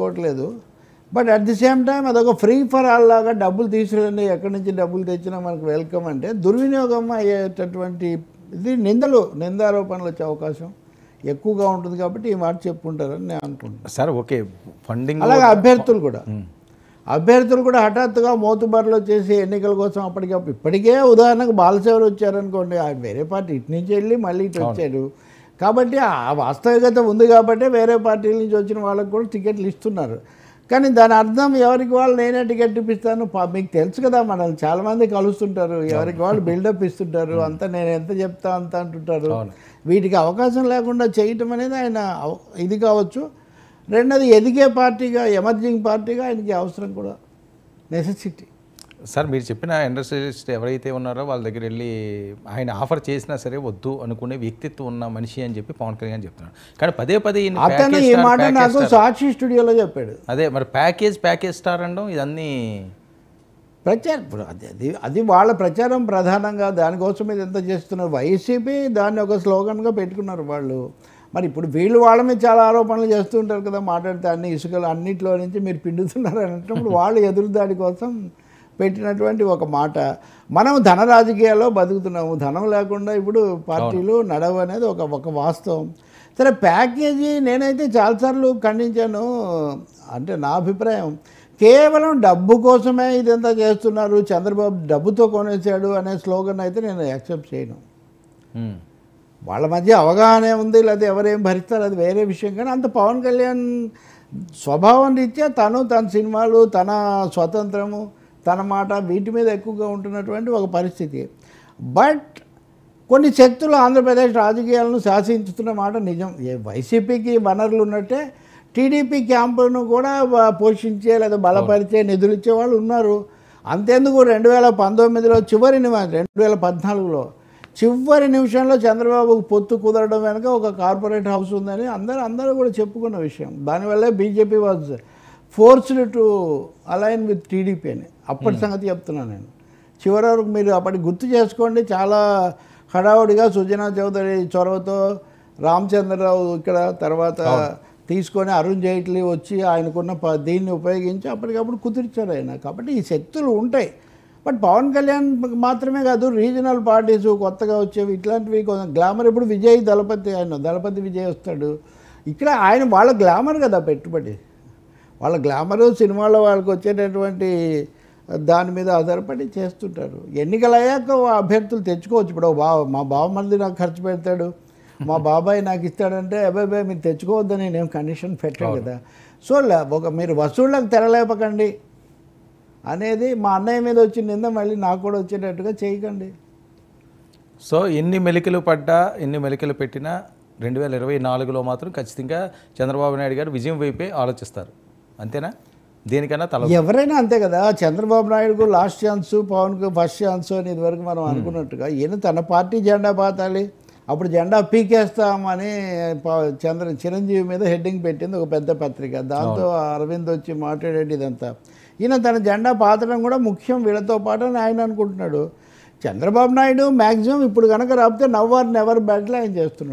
అనుకోవట్లేదు. But at the same time అదొక free for all లాగా డబ్బులు తీసుకురండి, ఎక్కడి నుంచి డబ్బులు తెచ్చినా మనకు వెల్కమ్ అంటే దుర్వినియోగం అయ్యేటటువంటి ఇది నిందారోపణలు వచ్చే అవకాశం ఎక్కువగా ఉంటుంది. కాబట్టి ఈ మాట చెప్పుకుంటారని నేను అనుకుంటున్నాను. సార్ ఓకే, ఫండింగ్ అలాగే అభ్యర్థులు కూడా హఠాత్తుగా మోతుబరిలో చేసి ఎన్నికల కోసం అప్పటికప్పుడు ఇప్పటికే ఉదాహరణకు బాలసేవలు వచ్చారనుకోండి, ఆయన వేరే పార్టీ ఇటు నుంచి వెళ్ళి మళ్ళీ ఇటు వచ్చాడు. కాబట్టి ఆ వాస్తవికత ఉంది కాబట్టి వేరే పార్టీల నుంచి వచ్చిన వాళ్ళకి కూడా టికెట్లు ఇస్తున్నారు. కానీ దాని అర్థం ఎవరికి వాళ్ళు నేనే టికెట్ ఇప్పిస్తాను, మీకు తెలుసు కదా, మనల్ని చాలామంది కలుస్తుంటారు, ఎవరికి వాళ్ళు బిల్డప్ ఇస్తుంటారు, అంతా నేను ఎంత చెప్తా అంత అంటుంటారు. వీటికి అవకాశం లేకుండా చేయటం అనేది ఆయన ఇది కావచ్చు. రెండోది ఎదిగే పార్టీగా, ఎమర్జింగ్ పార్టీగా ఆయనకి అవసరం కూడా, నెసెసిటీ. సార్ మీరు చెప్పిన ఇండస్ట్రియలిస్ట్ ఎవరైతే ఉన్నారో వాళ్ళ దగ్గర వెళ్ళి ఆయన ఆఫర్ చేసినా సరే వద్దు అనుకునే వ్యక్తిత్వం ఉన్న మనిషి అని చెప్పి పవన్ కళ్యాణ్ చెప్తున్నాడు. కానీ పదే అతను ఈ మాట నాకు సాక్షి స్టూడియోలో చెప్పాడు. అదే మరి ప్యాకేజ్ స్టార్ అనడం ఇదన్నీ ప్రచారం, అది వాళ్ళ ప్రచారం ప్రధానంగా. దానికోసం ఇది ఎంత చేస్తున్నారు. వైసీపీ దాన్ని ఒక స్లోగన్గా పెట్టుకున్నారు వాళ్ళు. మరి ఇప్పుడు వీళ్ళు వాళ్ళ మీద చాలా ఆరోపణలు చేస్తూ ఉంటారు కదా, మాట్లాడితే అన్ని ఇసుకలు అన్నింటిలో నుంచి మీరు పిండుతున్నారు అనేటప్పుడు వాళ్ళు ఎదురుదాడి కోసం పెట్టినటువంటి ఒక మాట. మనం ధన రాజకీయాల్లో బతుకుతున్నాము, ధనం లేకుండా ఇప్పుడు పార్టీలు నడవు అనేది ఒక వాస్తవం. సరే, ప్యాకేజీ నేనైతే చాలాసార్లు ఖండించాను. అంటే నా అభిప్రాయం, కేవలం డబ్బు కోసమే ఇదంతా చేస్తున్నారు, చంద్రబాబు డబ్బుతో కొనేసాడు అనే స్లోగన్ అయితే నేను యాక్సెప్ట్ చేయను. వాళ్ళ మధ్య అవగాహన ఉంది, లేదా ఎవరేం భరిస్తారు అది వేరే విషయం. కానీ అంత పవన్ కళ్యాణ్ స్వభావం రీత్యా తన సినిమాలు, తన స్వతంత్రము, తన మాట వీటి మీద ఎక్కువగా ఉంటున్నటువంటి ఒక పరిస్థితి. బట్ కొన్ని శక్తులు ఆంధ్రప్రదేశ్ రాజకీయాలను శాసించుతున్న మాట నిజం. వైసీపీకి వనరులు ఉన్నట్టే టీడీపీ క్యాంపును కూడా పోషించే లేదా బలపరిచే నిధులు ఇచ్చే వాళ్ళు ఉన్నారు. అంతేందుకు 2019లో 2014లో చివరి నిమిషంలో చంద్రబాబుకు పొత్తు కుదరడం వెనుక ఒక కార్పొరేట్ హౌస్ ఉందని అందరూ కూడా చెప్పుకున్న విషయం. దానివల్లే BJP was forced to align with TDP అని అప్పటి సంగతి చెప్తున్నాను నేను. చివరి వరకు మీరు అప్పటికి గుర్తు చేసుకోండి, చాలా హడావుడిగా సుజనా చౌదరి చొరవతో రామచంద్రరావు ఇక్కడ తర్వాత తీసుకొని అరుణ్ జైట్లీ వచ్చి ఆయనకున్న దీన్ని ఉపయోగించి అప్పటికప్పుడు కుదిర్చారు ఆయన. కాబట్టి ఈ శక్తులు ఉంటాయి. బట్ పవన్ కళ్యాణ్ మాత్రమే కాదు, రీజనల్ పార్టీస్ కొత్తగా వచ్చేవి ఇట్లాంటివి కొంచెం గ్లామర్. ఇప్పుడు దళపతి విజయ్ వస్తాడు ఇక్కడ, ఆయన వాళ్ళ గ్లామర్ కదా పెట్టుబడి, వాళ్ళ గ్లామరు సినిమాలో వాళ్ళకి వచ్చేటటువంటి దాని మీద ఆధారపడి చేస్తుంటారు. ఎన్నికలు అయ్యాక అభ్యర్థులు తెచ్చుకోవచ్చు. ఇప్పుడు మా బావమరిది నాకు ఖర్చు పెడతాడు, మా బాబాయ్ నాకు ఇస్తాడంటే అబ్బాయి మీరు తెచ్చుకోవద్దని నేను కండిషన్ పెట్టాను కదా. సో మీరు వసూళ్ళకు తెరలేపకండి అనేది మా అన్నయ్య మీద వచ్చిన నింద మళ్ళీ నాకు కూడా వచ్చేటట్టుగా చేయకండి. సో ఎన్ని మెలికలు పడ్డా, ఎన్ని మెలికలు పెట్టినా 2024లో మాత్రం ఖచ్చితంగా చంద్రబాబు నాయుడు గారు విజయం వైపే ఆలోచిస్తారు, అంతేనా? దేనికైనా ఎవరైనా అంతే కదా. చంద్రబాబు నాయుడుకు లాస్ట్ ఛాన్స్, పవన్కు ఫస్ట్ ఛాన్స్ అని ఇదివరకు మనం అనుకున్నట్టుగా ఈయన తన పార్టీ జెండా పాతాలి, అప్పుడు జెండా పీకేస్తామని చిరంజీవి మీద హెడ్డింగ్ పెట్టింది ఒక పెద్ద పత్రిక. దాంతో అరవింద్ వచ్చి మాట్లాడేది ఇదంతా. ఈయన తన జెండా పాతడం కూడా ముఖ్యం వీళ్ళతో పాటు అని ఆయన అనుకుంటున్నాడు. చంద్రబాబు నాయుడు మ్యాక్సిమం ఇప్పుడు కనుక రాకపోతే నవ్ ఆర్ నెవర్ బ్యాటిల్ ఆయన చేస్తున్నాడు.